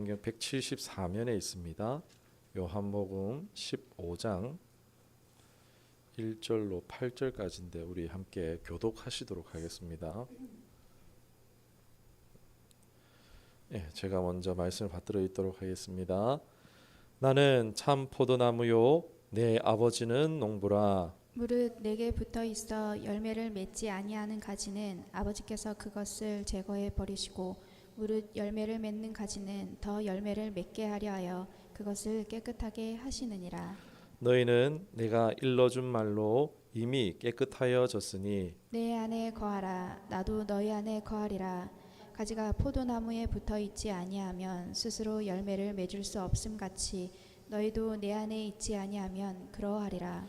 성경 174면에 있습니다. 요한복음 15장 1절로 8절까지인데 우리 함께 교독하시도록 하겠습니다. 제가 먼저 말씀을 받들어 있도록 하겠습니다. 나는 참 포도나무요 내 아버지는 농부라. 무릇 내게 붙어 있어 열매를 맺지 아니하는 가지는 아버지께서 그것을 제거해 버리시고 무릇 열매를 맺는 가지는 더 열매를 맺게 하려 하여 그것을 깨끗하게 하시느니라. 너희는 내가 일러준 말로 이미 깨끗하여졌으니 내 안에 거하라. 나도 너희 안에 거하리라. 가지가 포도나무에 붙어 있지 아니하면 스스로 열매를 맺을 수 없음 같이 너희도 내 안에 있지 아니하면 그러하리라.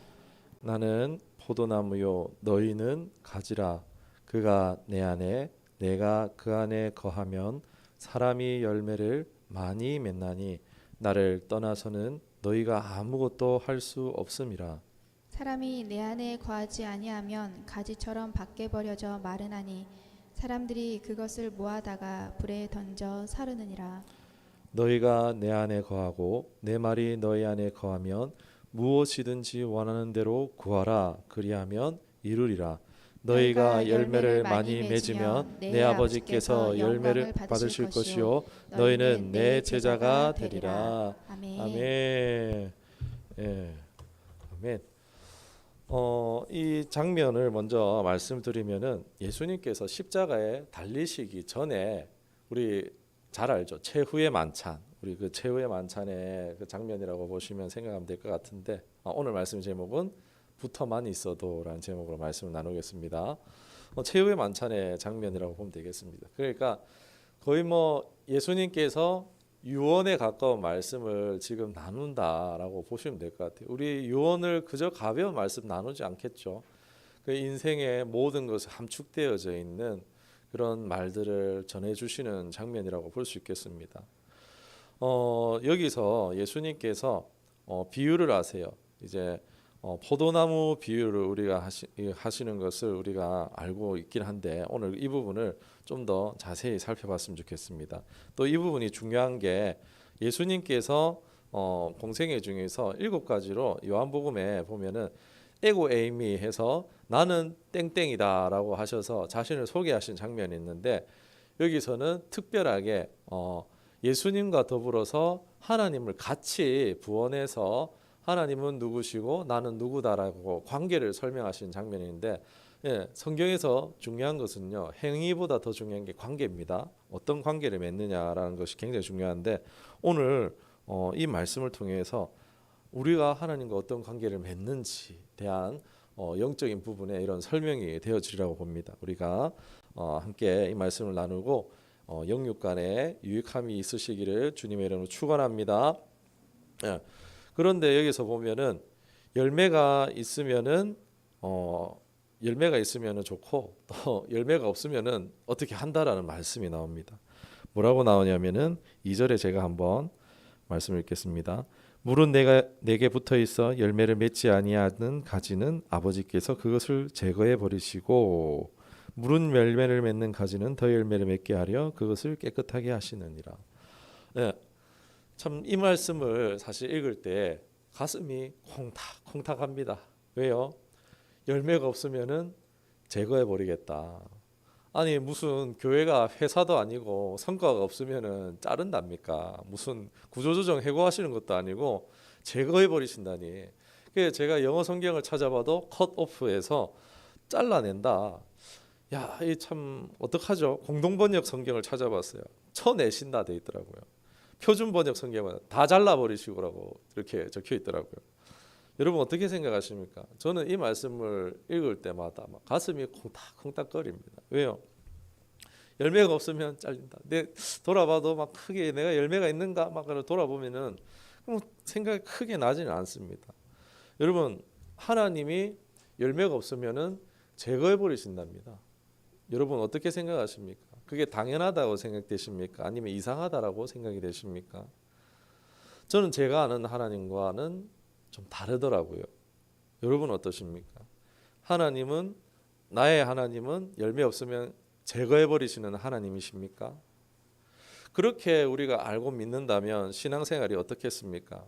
나는 포도나무요 너희는 가지라. 그가 내 안에 내가 그 안에 거하면 사람이 열매를 많이 맺나니 나를 떠나서는 너희가 아무것도 할 수 없음이라. 사람이 내 안에 거하지 아니하면 가지처럼 밖에 버려져 마르나니 사람들이 그것을 모아다가 불에 던져 사르느니라. 너희가 내 안에 거하고 내 말이 너희 안에 거하면 무엇이든지 원하는 대로 구하라. 그리하면 이루리라. 너희가 열매를 많이 맺으면 내 아버지께서 열매를 받으실 것이요 너희는 내 제자가 되리라. 아멘. 아멘. 예. 아멘. 이 장면을 먼저 말씀드리면은 예수님께서 십자가에 달리시기 전에 우리 잘 알죠. 최후의 만찬. 우리 그 최후의 만찬의 그 장면이라고 보시면 생각하면 될 것 같은데 오늘 말씀 제목은 붙어만 있어도라는 제목으로 말씀을 나누겠습니다. 최후의 만찬의 장면이라고 보면 되겠습니다. 그러니까 거의 예수님께서 유언에 가까운 말씀을 지금 나눈다라고 보시면 될 것 같아요. 우리 유언을 그저 가벼운 말씀 나누지 않겠죠. 그 인생의 모든 것이 함축되어져 있는 그런 말들을 전해주시는 장면이라고 볼 수 있겠습니다. 여기서 예수님께서 비유를 하세요. 이제 포도나무 비유를 우리가 하시는 것을 우리가 알고 있긴 한데 오늘 이 부분을 좀 더 자세히 살펴봤으면 좋겠습니다. 또 이 부분이 중요한 게 예수님께서 공생애 중에서 7가지로 요한복음에 보면은 에고 에이미 해서 나는 땡땡이다라고 하셔서 자신을 소개하신 장면이 있는데 여기서는 특별하게 예수님과 더불어서 하나님을 같이 부원해서 하나님은 누구시고 나는 누구다라고 관계를 설명하신 장면인데 성경에서 중요한 것은요 행위보다 더 중요한 게 관계입니다. 어떤 관계를 맺느냐라는 것이 굉장히 중요한데 오늘 이 말씀을 통해서 우리가 하나님과 어떤 관계를 맺는지 대한 영적인 부분에 이런 설명이 되어지리라고 봅니다. 우리가 함께 이 말씀을 나누고 영육 간에 유익함이 있으시기를 주님의 이름으로 축원합니다. 그런데 여기서 보면은 열매가 있으면은 좋고 또 열매가 없으면은 어떻게 한다라는 말씀이 나옵니다. 뭐라고 나오냐면은 2절에 제가 한번 말씀을 읽겠습니다. 물은 내게 붙어 있어 열매를 맺지 아니하는 가지는 아버지께서 그것을 제거해 버리시고 물은 열매를 맺는 가지는 더 열매를 맺게 하려 그것을 깨끗하게 하시느니라. 참 이 말씀을 사실 읽을 때 가슴이 콩닥콩닥합니다. 왜요? 열매가 없으면은 제거해 버리겠다. 아니 무슨 교회가 회사도 아니고 성과가 없으면은 자른답니까? 무슨 구조조정 해고하시는 것도 아니고 제거해 버리신다니. 그래서 제가 영어 성경을 찾아봐도 컷 오프해서 잘라낸다. 야, 이 참 어떡하죠? 공동번역 성경을 찾아봤어요. 쳐내신다 돼 있더라고요. 표준 번역 성경은 다 잘라버리시고라고 이렇게 적혀 있더라고요. 여러분 어떻게 생각하십니까? 저는 이 말씀을 읽을 때마다 막 가슴이 콩닥콩닥거립니다. 왜요? 열매가 없으면 잘린다. 돌아봐도 막 크게 내가 열매가 있는가 막 돌아보면은 생각이 크게 나지는 않습니다. 여러분 하나님이 열매가 없으면은 제거해 버리신답니다. 여러분 어떻게 생각하십니까? 그게 당연하다고 생각되십니까? 아니면 이상하다라고 생각이 되십니까? 저는 제가 아는 하나님과는 좀 다르더라고요. 여러분 어떠십니까? 나의 하나님은 열매 없으면 제거해 버리시는 하나님이십니까? 그렇게 우리가 알고 믿는다면 신앙생활이 어떻겠습니까?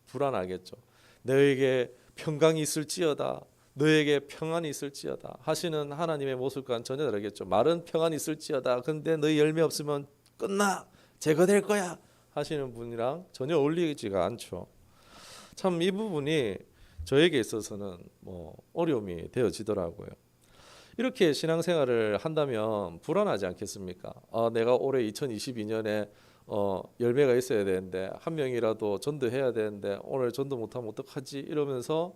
불안하겠죠. 너에게 평강이 있을지어다, 너에게 평안이 있을지어다 하시는 하나님의 모습과는 전혀 다르겠죠. 말은 평안이 있을지어다, 근데 너희 열매 없으면 끝나, 제거될 거야 하시는 분이랑 전혀 어울리지가 않죠. 참 이 부분이 저에게 있어서는 어려움이 되어지더라고요. 이렇게 신앙생활을 한다면 불안하지 않겠습니까? 내가 올해 2022년에 열매가 있어야 되는데 한 명이라도 전도해야 되는데 오늘 전도 못하면 어떡하지? 이러면서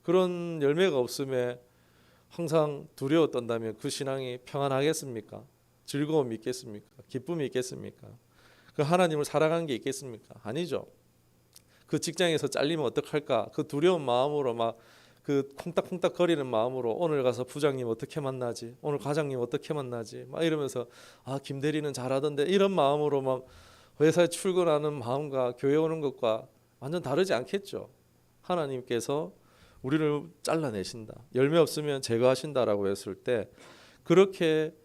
그런 열매가 없음에 항상 두려워 떤다면 그 신앙이 평안하겠습니까? 즐거움이 있겠습니까? 기쁨이 있겠습니까? 그 하나님을 살아가는 게 있겠습니까? 아니죠. 그 직장에서 잘리면 어떡할까? 그 두려운 마음으로 막 그 콩닥콩닥 거리는 마음으로 오늘 가서 부장님 어떻게 만나지? 오늘 과장님 어떻게 만나지? 막 이러면서 김 대리는 잘하던데 이런 마음으로 막 회사에 출근하는 마음과 교회 오는 것과 완전 다르지 않겠죠. 하나님께서 우리를 잘라내신다. 열매 없으면 제거하신다라고 했을 때 그렇게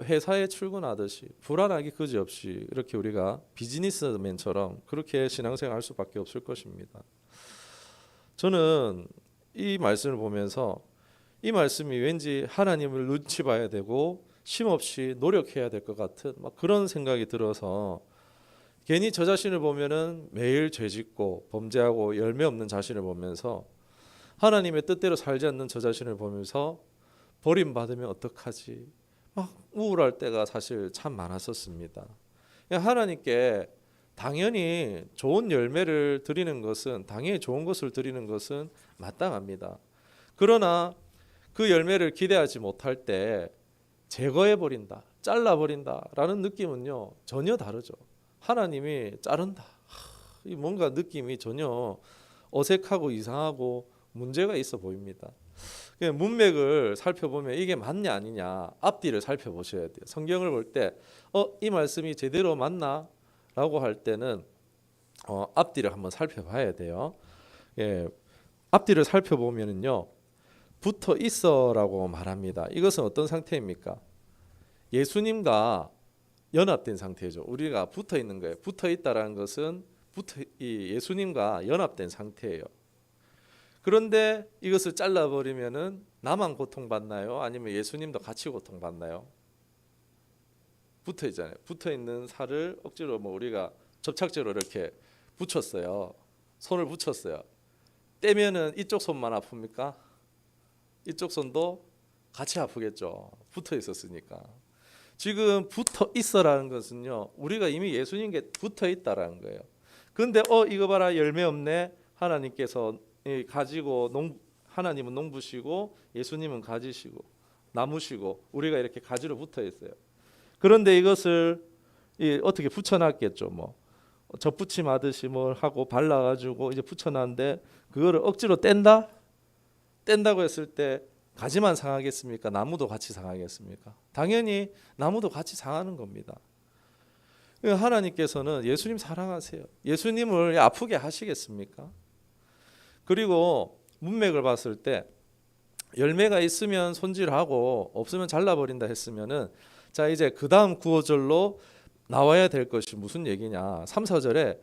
회사에 출근하듯이 불안하기 그지없이 이렇게 우리가 비즈니스맨처럼 그렇게 신앙생활 할 수밖에 없을 것입니다. 저는 이 말씀을 보면서 이 말씀이 왠지 하나님을 눈치 봐야 되고 쉼없이 노력해야 될 것 같은 그런 생각이 들어서 괜히 저 자신을 보면은 매일 죄짓고 범죄하고 열매 없는 자신을 보면서 하나님의 뜻대로 살지 않는 저 자신을 보면서 버림받으면 어떡하지? 막 우울할 때가 사실 참 많았었습니다. 하나님께 당연히 좋은 열매를 드리는 것은 당연히 좋은 것을 드리는 것은 마땅합니다. 그러나 그 열매를 기대하지 못할 때 제거해 버린다, 잘라 버린다라는 느낌은요 전혀 다르죠. 하나님이 자른다. 이 뭔가 느낌이 전혀 어색하고 이상하고 문제가 있어 보입니다. 문맥을 살펴보면 이게 맞냐 아니냐 앞뒤를 살펴보셔야 돼요. 성경을 볼 때 이 말씀이 제대로 맞나? 라고 할 때는 앞뒤를 한번 살펴봐야 돼요. 앞뒤를 살펴보면은요 붙어 있어라고 말합니다. 이것은 어떤 상태입니까? 예수님과 연합된 상태죠. 우리가 붙어 있는 거예요. 붙어 있다라는 것은 예수님과 연합된 상태예요. 그런데 이것을 잘라버리면은 나만 고통받나요? 아니면 예수님도 같이 고통받나요? 붙어 있잖아요. 붙어 있는 살을 억지로 우리가 접착제로 이렇게 붙였어요. 손을 붙였어요. 떼면은 이쪽 손만 아픕니까? 이쪽 손도 같이 아프겠죠. 붙어 있었으니까. 지금 붙어 있어라는 것은요. 우리가 이미 예수님께 붙어 있다라는 거예요. 그런데 이거 봐라 열매 없네. 하나님께서 가지고 하나님은 농부시고 예수님은 가지시고 나무시고 우리가 이렇게 가지로 붙어 있어요. 그런데 이것을 어떻게 붙여놨겠죠. 접붙임 하듯이 뭘 하고 발라가지고 이제 붙여놨는데 그거를 억지로 뗀다고 했을 때 가지만 상하겠습니까? 나무도 같이 상하겠습니까? 당연히 나무도 같이 상하는 겁니다. 하나님께서는 예수님 사랑하세요. 예수님을 아프게 하시겠습니까? 그리고 문맥을 봤을 때 열매가 있으면 손질하고 없으면 잘라버린다 했으면은 자 이제 그 다음 구어절로 나와야 될 것이 무슨 얘기냐 3, 4절에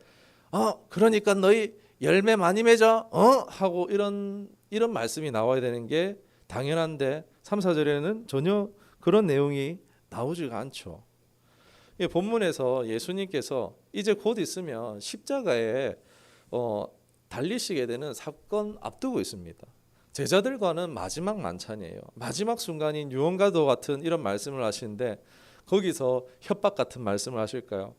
그러니까 너희 열매 많이 맺어 하고 이런 말씀이 나와야 되는 게 당연한데 3, 4절에는 전혀 그런 내용이 나오지가 않죠. 본문에서 예수님께서 이제 곧 있으면 십자가에 달리시게 되는 사건 앞두고 있습니다. 제자들과는 마지막 만찬이에요. 마지막 순간인 유언과도 같은 이런 말씀을 하시는데 거기서 협박 같은 말씀을 하실까요?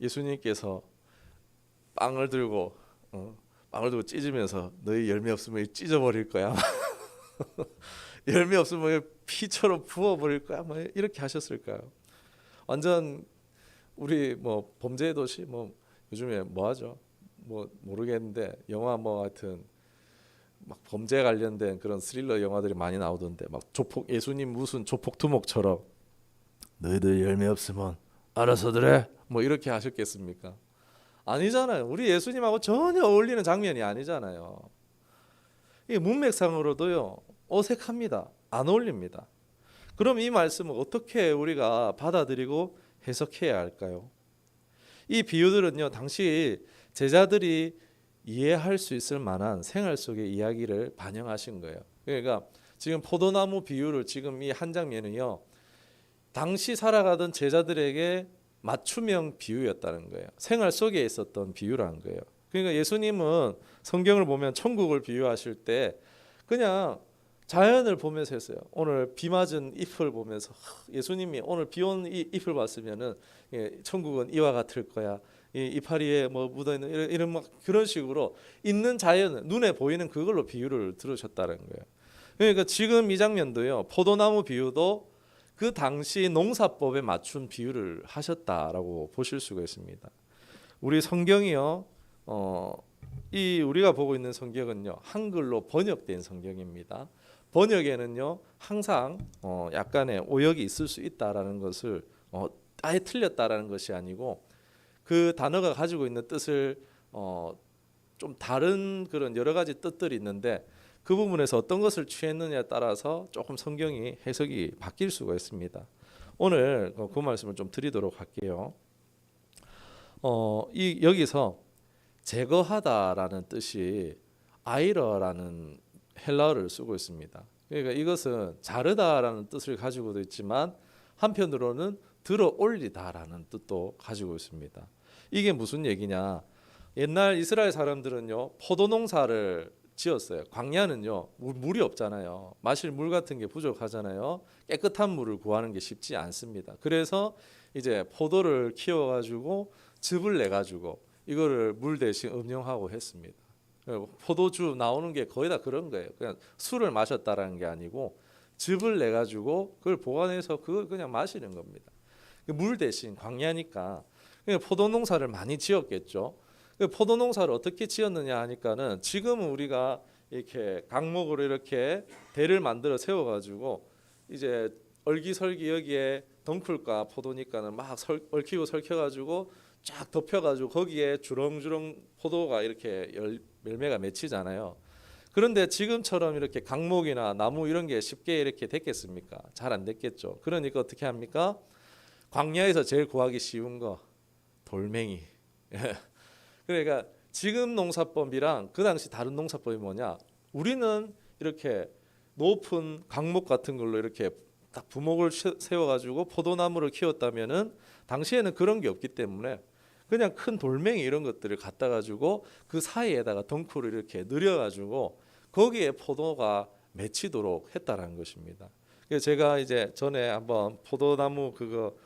예수님께서 빵을 들고 찢으면서 너희 열매 없으면 찢어버릴 거야. 열매 없으면 피처럼 부어버릴 거야. 이렇게 하셨을까요? 완전 우리 범죄의 도시 요즘에 하죠? 모르겠는데 영화 하여튼 막 범죄 관련된 그런 스릴러 영화들이 많이 나오던데 조폭 예수님 무슨 조폭 두목처럼 너희들 열매 없으면 알아서들 해 이렇게 하셨겠습니까? 아니잖아요. 우리 예수님하고 전혀 어울리는 장면이이 문맥상으로도요 어색합니다. 안 어울립니다. 그럼 이 말씀을 어떻게 우리가 받아들이고 해석해야 할까요? 이 비유들은요, 당시 제자들이 이해할 수 있을 만한 생활 속의 이야기를 반영하신 거예요. 그러니까 지금 포도나무 비유를 지금 이 한 장면은요, 당시 살아가던 제자들에게 맞춤형 비유였다는 거예요. 생활 속에 있었던 비유라는 거예요. 그러니까 예수님은 성경을 보면 천국을 비유하실 때 그냥 자연을 보면서 했어요. 오늘 비 맞은 잎을 보면서 예수님이 오늘 비 온 이 잎을 봤으면은 천국은 이와 같을 거야. 이 이파리에 뭐 묻어 있는 이런 막 그런 식으로 있는 자연 눈에 보이는 그걸로 비유를 들으셨다는 거예요. 그러니까 지금 이 장면도요. 포도나무 비유도 그 당시 농사법에 맞춘 비유를 하셨다라고 보실 수가 있습니다. 우리 성경이요. 이 우리가 보고 있는 성경은요. 한글로 번역된 성경입니다. 번역에는요. 항상 약간의 오역이 있을 수 있다라는 것을 아예 틀렸다라는 것이 아니고 그 단어가 가지고 있는 뜻을 좀 다른 그런 여러 가지 뜻들이 있는데 그 부분에서 어떤 것을 취했느냐에 따라서 조금 성경이 해석이 바뀔 수가 있습니다. 오늘 그 말씀을 좀 드리도록 할게요. 이 여기서 제거하다라는 뜻이 아이러라는 헬라어를 쓰고 있습니다. 그러니까 이것은 자르다라는 뜻을 가지고도 있지만 한편으로는 들어 올리다라는 뜻도 가지고 있습니다. 이게 무슨 얘기냐? 옛날 이스라엘 사람들은요 포도 농사를 지었어요. 광야는요 물이 없잖아요. 마실 물 같은 게 부족하잖아요. 깨끗한 물을 구하는 게 쉽지 않습니다. 그래서 이제 포도를 키워가지고 즙을 내가지고 이거를 물 대신 음용하고 했습니다. 포도주 나오는 게 거의 다 그런 거예요. 그냥 술을 마셨다라는 게 아니고 즙을 내가지고 그걸 보관해서 그걸 그냥 마시는 겁니다. 물 대신 광야니까 포도 농사를 많이 지었겠죠. 포도 농사를 어떻게 지었느냐 하니까는 지금은 우리가 이렇게 강목으로 이렇게 대를 만들어 세워가지고 이제 얼기설기 여기에 덩쿨과 포도니까는 막 얽히고 설켜가지고 쫙 덮여가지고 거기에 주렁주렁 포도가 이렇게 열매가 맺히잖아요. 그런데 지금처럼 이렇게 강목이나 나무 이런 게 쉽게 이렇게 됐겠습니까? 잘 안 됐겠죠. 그러니까 어떻게 합니까? 광야에서 제일 구하기 쉬운 거 돌멩이. 그러니까 지금 농사법이랑 그 당시 다른 농사법이 뭐냐? 우리는 이렇게 높은 강목 같은 걸로 이렇게 딱 부목을 세워가지고 포도나무를 키웠다면은 당시에는 그런 게 없기 때문에 그냥 큰 돌멩이 이런 것들을 갖다 가지고 그 사이에다가 덩쿨을 이렇게 늘여가지고 거기에 포도가 맺히도록 했다라는 것입니다. 그래서 제가 이제 전에 한번 포도나무 그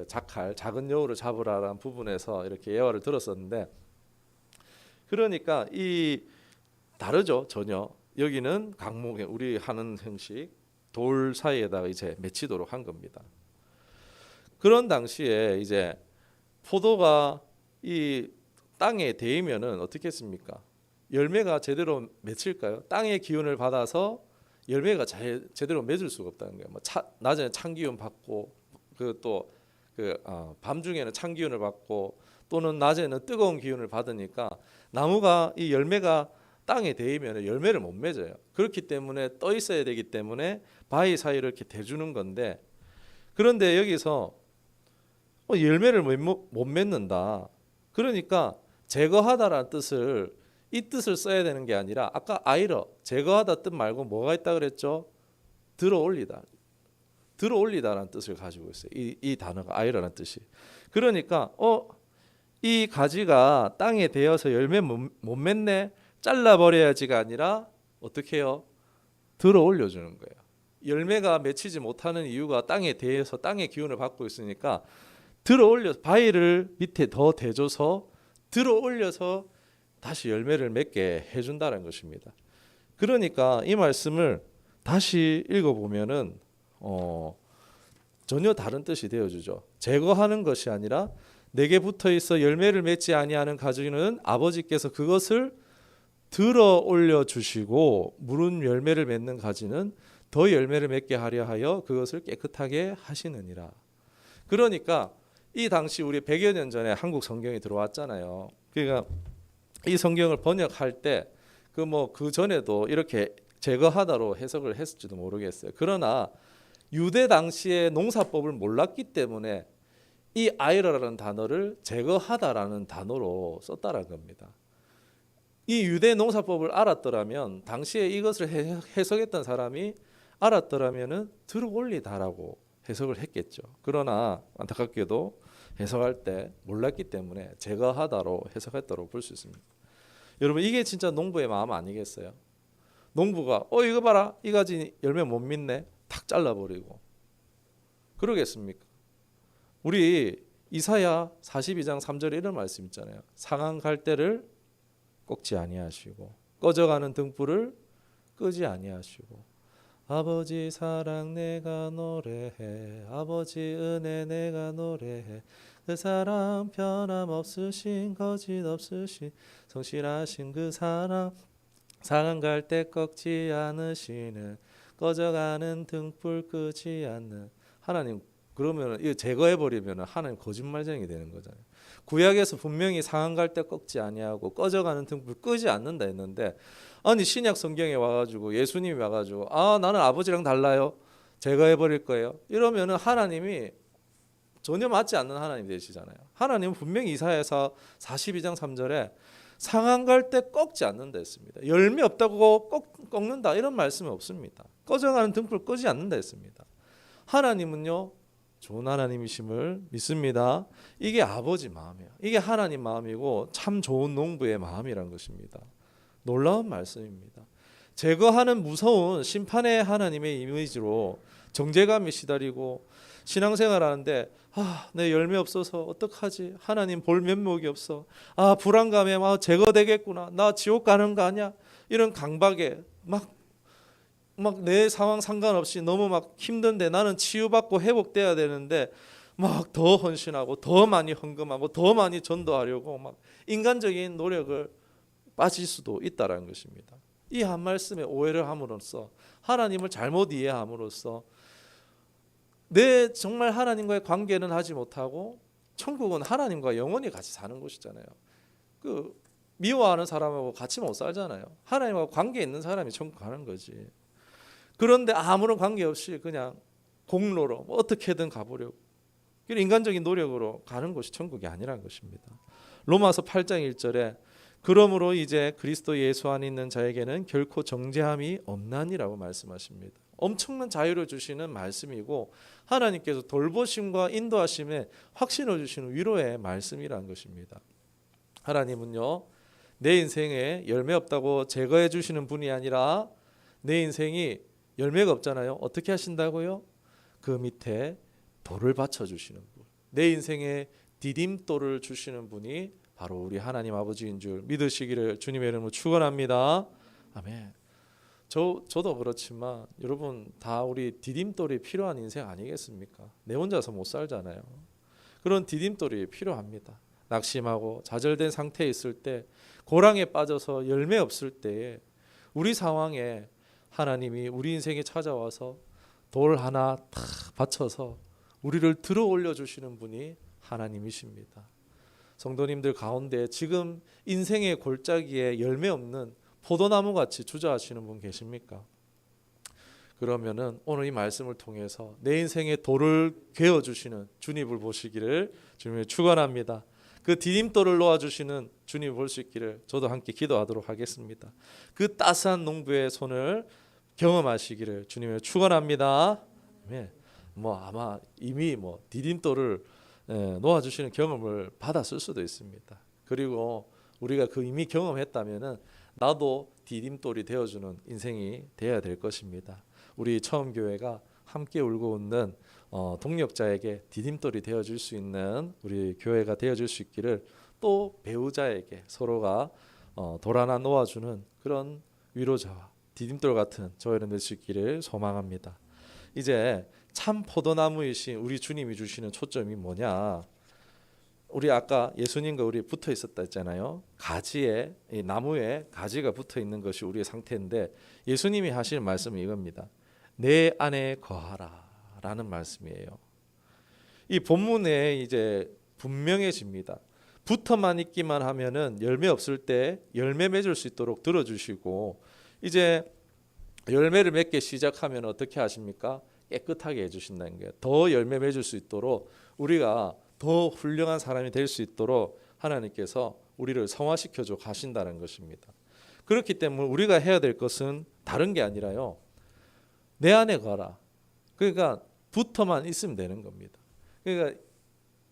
작할 작은 여우를 잡으라라는 부분에서 이렇게 예화를 들었었는데 그러니까 이 다르죠 전혀. 여기는 강목에 우리 하는 형식 돌 사이에다가 이제 맺히도록 한 겁니다. 그런 당시에 이제 포도가 이 땅에 데이면은 어떻게 했습니까? 열매가 제대로 맺힐까요? 땅의 기운을 받아서 열매가 제대로 맺을 수가 없다는 거예요. 낮에는 찬 기운 받고 밤중에는 찬 기운을 받고 또는 낮에는 뜨거운 기운을 받으니까 나무가 이 열매가 땅에 데이면 열매를 못 맺어요. 그렇기 때문에 떠 있어야 되기 때문에 바위 사이를 이렇게 대주는 건데 그런데 여기서 열매를 못 맺는다. 그러니까 제거하다라는 뜻을 이 뜻을 써야 되는 게 아니라 아까 아이러 제거하다 뜻 말고 뭐가 있다 그랬죠? 들어 올리다. 들어 올리다라는 뜻을 가지고 있어요. 이 단어가 아이러라는 뜻이. 그러니까 이 가지가 땅에 대어서 열매 못 맺네. 잘라버려야지가 아니라 어떻게 해요? 들어 올려주는 거예요. 열매가 맺히지 못하는 이유가 땅에 대해서 땅의 기운을 받고 있으니까 들어 올려서 바위를 밑에 더 대줘서 들어 올려서 다시 열매를 맺게 해준다는 것입니다. 그러니까 이 말씀을 다시 읽어보면은 전혀 다른 뜻이 되어주죠. 제거하는 것이 아니라 내게 붙어 있어 열매를 맺지 아니하는 가지는 아버지께서 그것을 들어 올려 주시고 무른 열매를 맺는 가지는 더 열매를 맺게 하려 하여 그것을 깨끗하게 하시느니라. 그러니까 이 당시 우리 100여 년 전에 한국 성경이 들어왔잖아요. 그러니까 이 성경을 번역할 때 그 전에도 이렇게 제거하다로 해석을 했을지도 모르겠어요. 그러나 유대 당시의 농사법을 몰랐기 때문에 이 아이러라는 단어를 제거하다라는 단어로 썼다라는 겁니다. 이 유대 농사법을 알았더라면 당시에 이것을 해석했던 사람이 알았더라면은 들어올리다라고 해석을 했겠죠. 그러나 안타깝게도 해석할 때 몰랐기 때문에 제거하다로 해석했다고 볼 수 있습니다. 여러분 이게 진짜 농부의 마음 아니겠어요? 농부가 이거 봐라 이 가지 열매 못 믿네 탁 잘라버리고 그러겠습니까? 우리 이사야 42장 3절에 이런 말씀 있잖아요. 상한 갈대를 꺾지 아니하시고 꺼져가는 등불을 끄지 아니하시고 아버지 사랑 내가 노래해 아버지 은혜 내가 노래해 그 사랑 변함없으신 거짓없으신 성실하신 그 사랑 상한 갈대 꺾지 않으시는 꺼져가는 등불 끄지 않는 하나님. 그러면 이거 제거해 버리면 하나님 거짓말쟁이 되는 거잖아요. 구약에서 분명히 상한 갈대 꺾지 아니하고 꺼져가는 등불 끄지 않는다 했는데 아니 신약 성경에 와가지고 예수님이 와가지고 나는 아버지랑 달라요 제거해 버릴 거예요 이러면은 하나님이 전혀 맞지 않는 하나님 되시잖아요. 하나님은 분명히 이사야서 42장 3절에 상한 갈대 꺾지 않는다 했습니다. 열매 없다고 꺾는다 이런 말씀이 없습니다. 꺼져가는 등불 끄지 않는다 했습니다. 하나님은요 좋은 하나님이심을 믿습니다. 이게 아버지 마음이에요. 이게 하나님 마음이고 참 좋은 농부의 마음이란 것입니다. 놀라운 말씀입니다. 제거하는 무서운 심판의 하나님의 이미지로 정죄감이 시달리고 신앙생활하는데 내 열매 없어서 어떡하지? 하나님 볼 면목이 없어. 불안감에 제거되겠구나. 나 지옥 가는 거 아니야? 이런 강박에 막 내 상황 상관없이 너무 막 힘든데 나는 치유받고 회복돼야 되는데 막 더 헌신하고 더 많이 헌금하고 더 많이 전도하려고 막 인간적인 노력을 빠질 수도 있다라는 것입니다. 이 한 말씀에 오해를 함으로써 하나님을 잘못 이해함으로써 내 정말 하나님과의 관계는 하지 못하고 천국은 하나님과 영원히 같이 사는 곳이잖아요. 그 미워하는 사람하고 같이 못 살잖아요. 하나님과 관계 있는 사람이 천국 가는 거지. 그런데 아무런 관계 없이 그냥 공로로 어떻게든 가보려고 인간적인 노력으로 가는 곳이 천국이 아니라는 것입니다. 로마서 8장 1절에 그러므로 이제 그리스도 예수 안에 있는 자에게는 결코 정죄함이 없나니라고 말씀하십니다. 엄청난 자유를 주시는 말씀이고 하나님께서 돌보심과 인도하심에 확신을 주시는 위로의 말씀이라는 것입니다. 하나님은요 내 인생에 열매 없다고 제거해 주시는 분이 아니라 내 인생이 열매가 없잖아요. 어떻게 하신다고요? 그 밑에 돌을 받쳐주시는 분, 내 인생에 디딤돌을 주시는 분이 바로 우리 하나님 아버지인 줄 믿으시기를 주님의 이름으로 축원합니다. 아멘. 저도 그렇지만 여러분 다 우리 디딤돌이 필요한 인생 아니겠습니까? 내 혼자서 못 살잖아요. 그런 디딤돌이 필요합니다. 낙심하고 좌절된 상태에 있을 때, 고랑에 빠져서 열매 없을 때에 우리 상황에 하나님이 우리 인생에 찾아와서 돌 하나 탁 받쳐서 우리를 들어 올려주시는 분이 하나님이십니다. 성도님들 가운데 지금 인생의 골짜기에 열매 없는 포도나무같이 주저하시는 분 계십니까? 그러면은 오늘 이 말씀을 통해서 내 인생의 돌을 괴어주시는 주님을 보시기를 주님을 축원합니다. 그 디딤돌을 놓아주시는 주님을 볼 수 있기를 저도 함께 기도하도록 하겠습니다. 그 따스한 농부의 손을 경험하시기를 주님을 축원합니다. 네. 아마 이미 디딤돌을 놓아주시는 경험을 받았을 수도 있습니다. 그리고 우리가 그 이미 경험했다면은 나도 디딤돌이 되어주는 인생이 되어야 될 것입니다. 우리 처음 교회가 함께 울고 웃는 동력자에게 디딤돌이 되어줄 수 있는 우리 교회가 되어줄 수 있기를, 또 배우자에게 서로가 돌 하나 놓아주는 그런 위로자와 디딤돌 같은 저희는 될 수 있기를 소망합니다. 이제 참 포도나무이신 우리 주님이 주시는 초점이 뭐냐? 우리 아까 예수님과 우리 붙어 있었다 했잖아요. 가지에, 이 나무에 가지가 붙어 있는 것이 우리의 상태인데 예수님이 하시는 말씀은 이겁니다. 내 안에 거하라라는 말씀이에요. 이 본문에 이제 분명해집니다. 붙어만 있기만 하면은 열매 없을 때 열매 맺을 수 있도록 들어주시고, 이제 열매를 맺기 시작하면 어떻게 하십니까? 깨끗하게 해주신다는 거예요. 더 열매 맺을 수 있도록 우리가 더 훌륭한 사람이 될 수 있도록 하나님께서 우리를 성화시켜줘 가신다는 것입니다. 그렇기 때문에 우리가 해야 될 것은 다른 게 아니라요. 내 안에 거하라. 그러니까 붙어만 있으면 되는 겁니다. 그러니까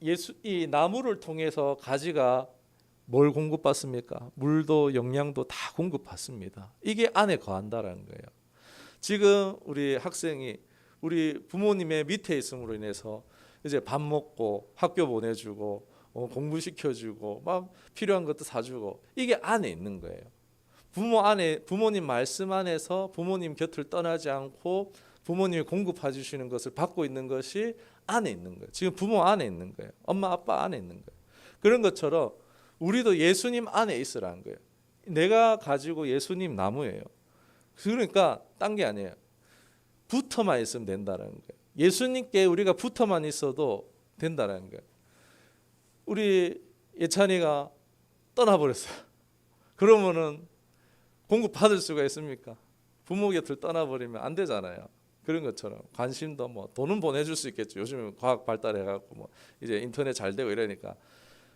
이 나무를 통해서 가지가 뭘 공급받습니까? 물도 영양도 다 공급받습니다. 이게 안에 거한다라는 거예요. 지금 우리 학생이 우리 부모님의 밑에 있음으로 인해서 이제 밥 먹고 학교 보내주고 공부시켜주고 막 필요한 것도 사주고 이게 안에 있는 거예요. 부모님 말씀 안에서 부모님 곁을 떠나지 않고 부모님이 공급해 주시는 것을 받고 있는 것이 안에 있는 거예요. 지금 부모 안에 있는 거예요. 엄마 아빠 안에 있는 거예요. 그런 것처럼 우리도 예수님 안에 있으라는 거예요. 내가 가지고 예수님 나무예요. 그러니까 딴 게 아니에요. 붙어만 있으면 된다는 거예요. 예수님께 우리가 붙어만 있어도 된다는 거예요. 우리 예찬이가 떠나버렸어요. 그러면은 공급 받을 수가 있습니까? 부모 곁을 떠나버리면 안 되잖아요. 그런 것처럼 관심도 뭐 돈은 보내줄 수 있겠죠. 요즘은 과학 발달해갖고 뭐 이제 인터넷 잘 되고 이러니까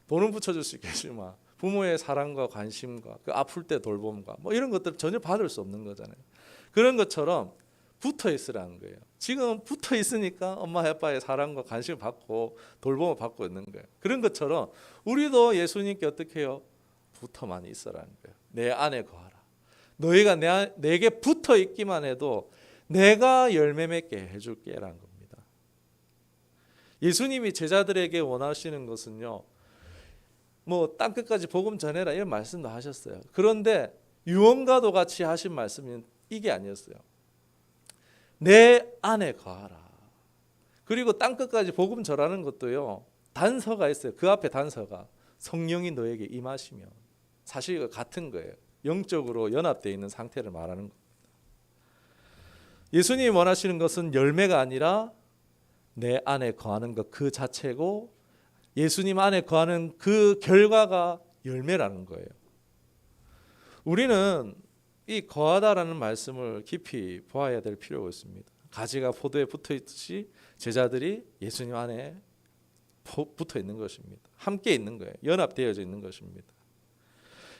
돈은 붙여줄 수 있겠지만 부모의 사랑과 관심과 그 아플 때 돌봄과 뭐 이런 것들 전혀 받을 수 없는 거잖아요. 그런 것처럼 붙어 있으라는 거예요. 지금 붙어 있으니까 엄마 아빠의 사랑과 관심을 받고 돌봄을 받고 있는 거예요. 그런 것처럼 우리도 예수님께 어떻게 해요? 붙어만 있으라는 거예요. 내 안에 거하라. 너희가 내게 붙어 있기만 해도 내가 열매 맺게 해줄게라는 겁니다. 예수님이 제자들에게 원하시는 것은요. 뭐 땅끝까지 복음 전해라 이런 말씀도 하셨어요. 그런데 유언과도 같이 하신 말씀은 이게 아니었어요. 내 안에 거하라. 그리고 땅끝까지 복음 전하는 것도요. 단서가 있어요. 그 앞에 단서가 성령이 너에게 임하시면 사실 이거 같은 거예요. 영적으로 연합되어 있는 상태를 말하는 겁니다. 예수님이 원하시는 것은 열매가 아니라 내 안에 거하는 것 그 자체고 예수님 안에 거하는 그 결과가 열매라는 거예요. 우리는 이 거하다라는 말씀을 깊이 보아야 될 필요가 있습니다. 가지가 포도에 붙어 있듯이 제자들이 예수님 안에 붙어 있는 것입니다. 함께 있는 거예요. 연합되어져 있는 것입니다.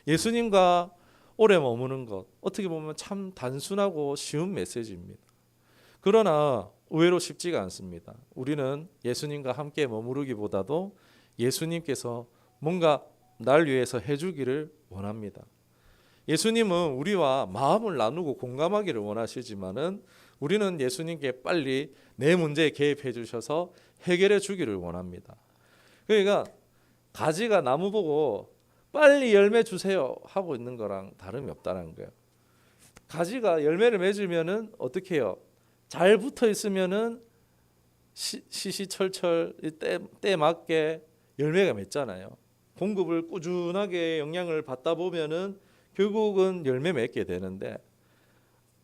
예수님과 오래 머무는 것 어떻게 보면 참 단순하고 쉬운 메시지입니다. 그러나 의외로 쉽지가 않습니다. 우리는 예수님과 함께 머무르기보다도 예수님께서 뭔가 날 위해서 해주기를 원합니다. 예수님은 우리와 마음을 나누고 공감하기를 원하시지만은 우리는 예수님께 빨리 내 문제에 개입해 주셔서 해결해 주기를 원합니다. 그러니까 가지가 나무 보고 빨리 열매 주세요 하고 있는 거랑 다름이 없다는 거예요. 가지가 열매를 맺으면은 어떻게 해요? 잘 붙어 있으면은 시시철철 때 맞게 열매가 맺잖아요. 공급을 꾸준하게 영양을 받다 보면은 결국은 열매 맺게 되는데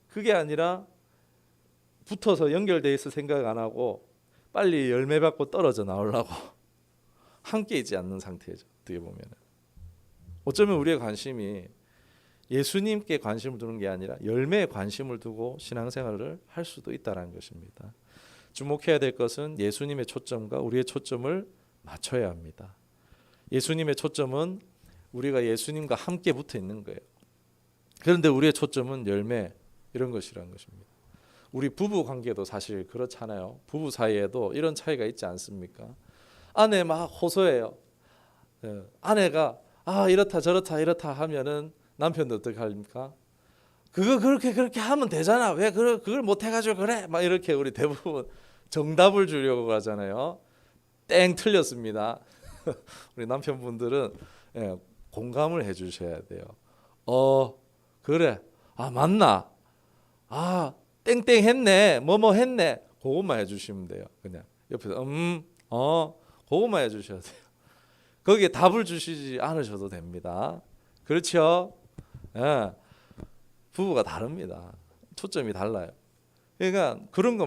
그게 아니라 붙어서 연결돼 있을 생각 안 하고 빨리 열매 받고 떨어져 나오려고 함께 있지 않는 상태죠. 어떻게 보면은 어쩌면 우리의 관심이 예수님께 관심을 두는 게 아니라 열매에 관심을 두고 신앙생활을 할 수도 있다는 것입니다. 주목해야 될 것은 예수님의 초점과 우리의 초점을 맞춰야 합니다. 예수님의 초점은 우리가 예수님과 함께 붙어 있는 거예요. 그런데 우리의 초점은 열매 이런 것이라는 것입니다. 우리 부부 관계도 사실 그렇잖아요. 부부 사이에도 이런 차이가 있지 않습니까? 아내 막 호소해요. 아내가 이렇다 저렇다 하면은 남편도 어떻게 합니까? 그거 그렇게 하면 되잖아. 왜 그걸 못 해가지고 그래? 막 이렇게 우리 대부분 정답을 주려고 하잖아요. 땡 틀렸습니다. 우리 남편분들은 공감을 해주셔야 돼요. 그래. 맞나? 땡땡 했네. 뭐뭐 했네. 그것만 해주시면 돼요. 그냥 옆에서 그것만 해주셔야 돼요. 거기에 답을 주시지 않으셔도 됩니다. 그렇죠? 부부가 다릅니다. 초점이 달라요. 그러니까 그런 거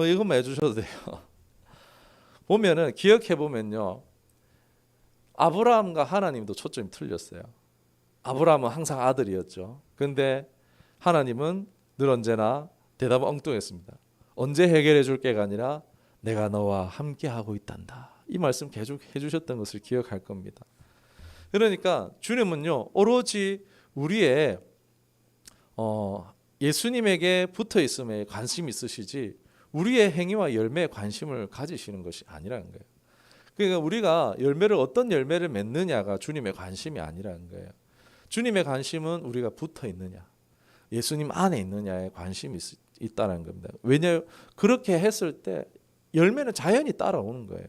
이것만 해주셔도 돼요. 보면은 기억해 보면요. 아브라함과 하나님도 초점이 틀렸어요. 아브라함은 항상 아들이었죠. 그런데 하나님은 늘 언제나 대답은 엉뚱했습니다. 언제 해결해 줄게가 아니라 내가 너와 함께 하고 있단다. 이 말씀 계속 해주셨던 것을 기억할 겁니다. 그러니까 주님은요 오로지 우리의 예수님에게 붙어 있음에 관심이 있으시지 우리의 행위와 열매에 관심을 가지시는 것이 아니라는 거예요. 그러니까 우리가 어떤 열매를 맺느냐가 주님의 관심이 아니라는 거예요. 주님의 관심은 우리가 붙어 있느냐, 예수님 안에 있느냐에 관심이 있다는 겁니다. 왜냐하면 그렇게 했을 때 열매는 자연히 따라오는 거예요.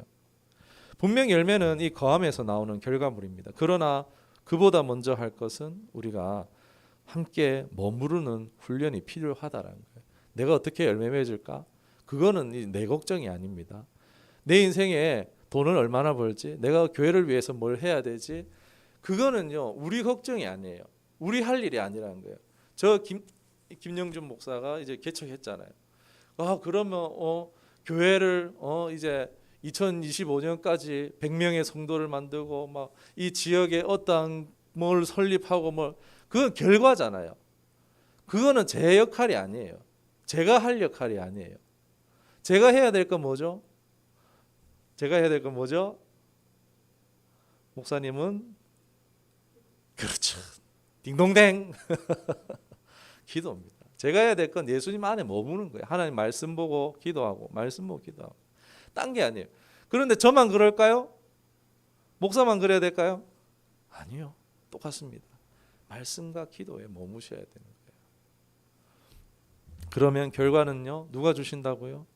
분명 열매는 이 거함에서 나오는 결과물입니다. 그러나 그보다 먼저 할 것은 우리가 함께 머무르는 훈련이 필요하다라는 거예요. 내가 어떻게 열매 맺을까? 그거는 내 걱정이 아닙니다. 내 인생에 돈을 얼마나 벌지? 내가 교회를 위해서 뭘 해야 되지? 그거는요 우리 걱정이 아니에요. 우리 할 일이 아니라는 거예요. 김영준 목사가 이제 개척했잖아요. 그러면 교회를 이제 2025년까지 100명의 성도를 만들고 막 이 지역에 어떤 뭘 설립하고 그건 결과잖아요. 그거는 제 역할이 아니에요. 제가 할 역할이 아니에요. 제가 해야 될 건 뭐죠? 목사님은 그렇죠. 딩동댕 기도입니다. 제가 해야 될 건 예수님 안에 머무는 거예요. 하나님 말씀 보고 기도하고 말씀 보고 기도하고 딴 게 아니에요. 그런데 저만 그럴까요? 목사만 그래야 될까요? 아니요. 똑같습니다. 말씀과 기도에 머무셔야 되는 거예요. 그러면 결과는요. 누가 주신다고요?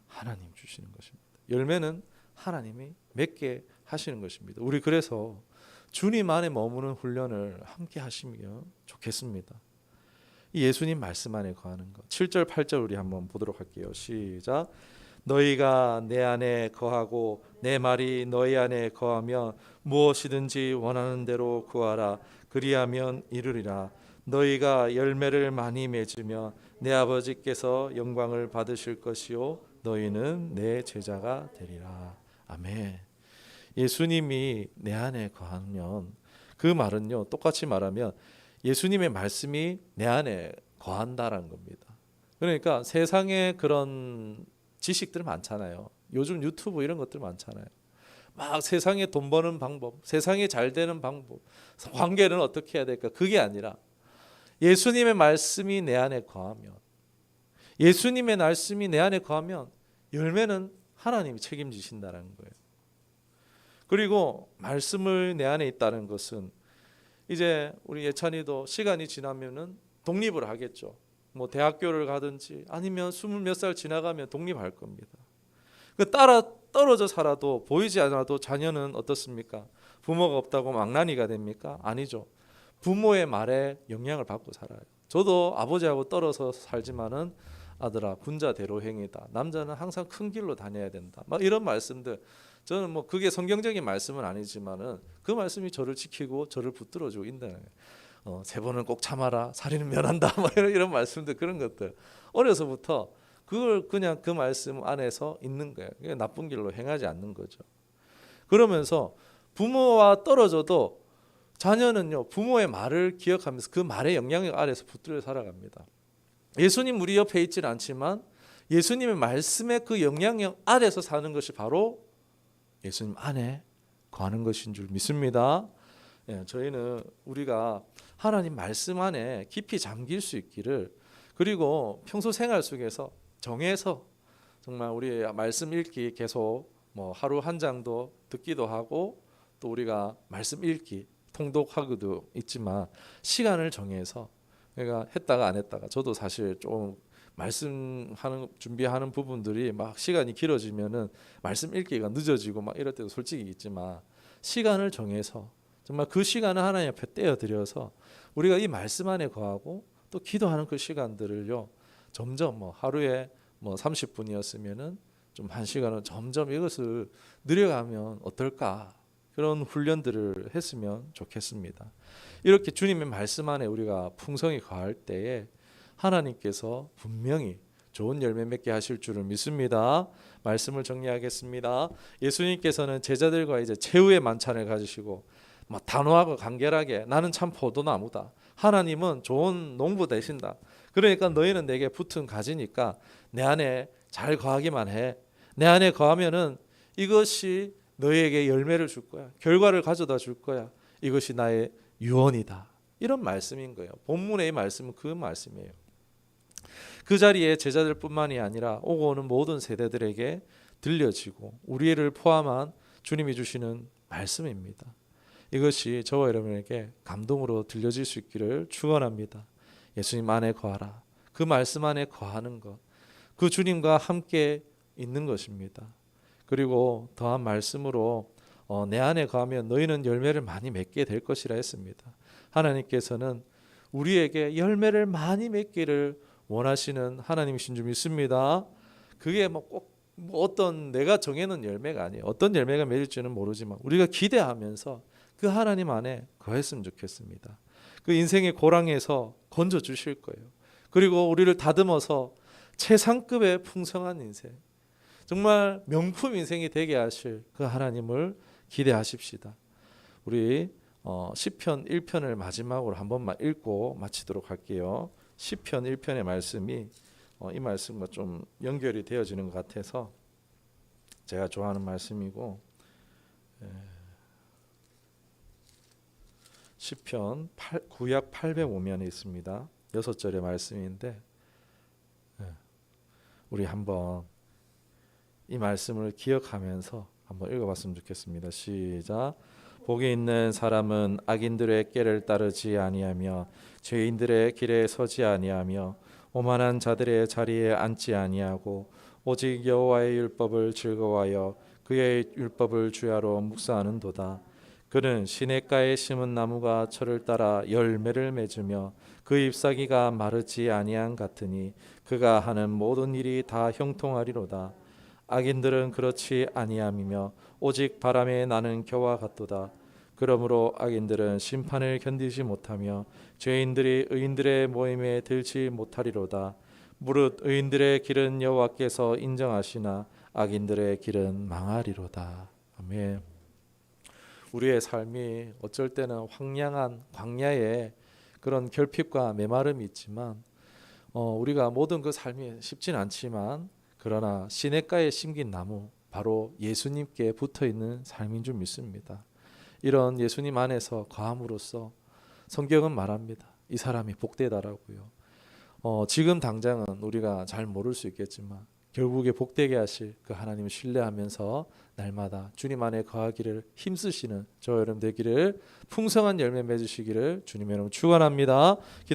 하나님 주시는 것입니다. 열매는 하나님이 맺게 하시는 것입니다. 우리 그래서 주님 안에 머무는 훈련을 함께 하시면 좋겠습니다. 이 예수님 말씀 안에 거하는 것. 7절 8절 우리 한번 보도록 할게요. 시작. 너희가 내 안에 거하고 내 말이 너희 안에 거하면 무엇이든지 원하는 대로 구하라. 그리하면 이루리라. 너희가 열매를 많이 맺으면 내 아버지께서 영광을 받으실 것이요 너희는 내 제자가 되리라. 아멘. 예수님이 내 안에 거하면 그 말은요 똑같이 말하면 예수님의 말씀이 내 안에 거한다라는 겁니다. 그러니까 세상에 그런 지식들 많잖아요. 요즘 유튜브 이런 것들 많잖아요. 막 세상에 돈 버는 방법, 세상에 잘 되는 방법, 관계는 어떻게 해야 될까? 그게 아니라 예수님의 말씀이 내 안에 거하면, 예수님의 말씀이 내 안에 거하면 열매는 하나님이 책임지신다는 거예요. 그리고 말씀을 내 안에 있다는 것은 이제 우리 예찬이도 시간이 지나면은 독립을 하겠죠. 뭐 대학교를 가든지 아니면 20몇 살 지나가면 독립할 겁니다. 그 떨어져 살아도 보이지 않아도 자녀는 어떻습니까? 부모가 없다고 망나니가 됩니까? 아니죠. 부모의 말에 영향을 받고 살아요. 저도 아버지하고 떨어져 살지만은 아들아 군자대로 행이다. 남자는 항상 큰 길로 다녀야 된다. 막 이런 말씀들. 저는 뭐 그게 성경적인 말씀은 아니지만은 그 말씀이 저를 지키고 저를 붙들어주고 있는 세 번은 꼭 참아라. 살인은 면한다. 뭐 이런 말씀들 그런 것들. 어려서부터 그걸 그냥 그 말씀 안에서 있는 거예요. 나쁜 길로 행하지 않는 거죠. 그러면서 부모와 떨어져도 자녀는요 부모의 말을 기억하면서 그 말의 영향력 아래서 붙들려 살아갑니다. 예수님 우리 옆에 있지는 않지만 예수님의 말씀의 그 영향력 아래서 사는 것이 바로 예수님 안에 거하는 것인 줄 믿습니다. 저희는 우리가 하나님 말씀 안에 깊이 잠길 수 있기를, 그리고 평소 생활 속에서 정해서 정말 우리 말씀 읽기 계속 뭐 하루 한 장도 듣기도 하고 또 우리가 말씀 읽기 통독하기도 있지만 시간을 정해서 그러니까 했다가 안 했다가 저도 사실 좀 말씀하는 준비하는 부분들이 막 시간이 길어지면은 말씀 읽기가 늦어지고 막 이럴 때도 솔직히 있지만 시간을 정해서 정말 그 시간을 하나님 앞에 떼어드려서 우리가 이 말씀 안에 거하고 또 기도하는 그 시간들을요 점점 뭐 하루에 뭐 30분이었으면은 좀 1시간은 점점 이것을 늘려가면 어떨까, 그런 훈련들을 했으면 좋겠습니다. 이렇게 주님의 말씀 안에 우리가 풍성히 거할 때에 하나님께서 분명히 좋은 열매 맺게 하실 줄을 믿습니다. 말씀을 정리하겠습니다. 예수님께서는 제자들과 이제 최후의 만찬을 가지시고 막 단호하고 간결하게 나는 참 포도나무다. 하나님은 좋은 농부 되신다. 그러니까 너희는 내게 붙은 가지니까 내 안에 잘 거하기만 해. 내 안에 거하면은 이것이 너희에게 열매를 줄 거야. 결과를 가져다 줄 거야. 이것이 나의 유언이다. 이런 말씀인 거예요. 본문의 말씀은 그 말씀이에요. 그 자리에 제자들뿐만이 아니라 오고 오는 모든 세대들에게 들려지고 우리를 포함한 주님이 주시는 말씀입니다. 이것이 저와 여러분에게 감동으로 들려질 수 있기를 축원합니다. 예수님 안에 거하라. 그 말씀 안에 거하는 것. 그 주님과 함께 있는 것입니다. 그리고 더한 말씀으로 내 안에 거하면 너희는 열매를 많이 맺게 될 것이라 했습니다. 하나님께서는 우리에게 열매를 많이 맺기를 원하시는 하나님이신 줄 믿습니다. 그게 꼭 어떤 내가 정해놓은 열매가 아니에요. 어떤 열매가 맺을지는 모르지만 우리가 기대하면서 그 하나님 안에 거했으면 좋겠습니다. 그 인생의 고랑에서 건져 주실 거예요. 그리고 우리를 다듬어서 최상급의 풍성한 인생, 정말 명품 인생이 되게 하실 그 하나님을 기대하십시다. 우리 시편 1편을 마지막으로 한 번만 읽고 마치도록 할게요. 시편 1편의 말씀이 이 말씀과 좀 연결이 되어지는 것 같아서 제가 좋아하는 말씀이고, 시편 구약 805면에 있습니다. 6절의 말씀인데 우리 한번 이 말씀을 기억하면서 한번 읽어봤으면 좋겠습니다. 시작. 복이 있는 사람은 악인들의 꾀를 따르지 아니하며 죄인들의 길에 서지 아니하며 오만한 자들의 자리에 앉지 아니하고 오직 여호와의 율법을 즐거워하여 그의 율법을 주야로 묵상하는도다. 그는 시냇가에 심은 나무가 철을 따라 열매를 맺으며 그 잎사귀가 마르지 아니한 같으니 그가 하는 모든 일이 다 형통하리로다. 악인들은 그렇지 아니함이며 오직 바람에 나는 겨와 같도다. 그러므로 악인들은 심판을 견디지 못하며 죄인들이 의인들의 모임에 들지 못하리로다. 무릇 의인들의 길은 여호와께서 인정하시나 악인들의 길은 망하리로다. 아멘. 우리의 삶이 어쩔 때는 황량한 광야에 그런 결핍과 메마름이 있지만 우리가 모든 그 삶이 쉽진 않지만 그러나 시냇가에 심긴 나무 바로 예수님께 붙어있는 삶인 줄 믿습니다. 이런 예수님 안에서 거함으로써 성경은 말합니다. 이 사람이 복되다라고요. 지금 당장은 우리가 잘 모를 수 있겠지만 결국에 복되게 하실 그 하나님을 신뢰하면서 날마다 주님 안에 거하기를 힘쓰시는 저 여러분 되기를 풍성한 열매 맺으시기를 주님의 이름으로 축원합니다.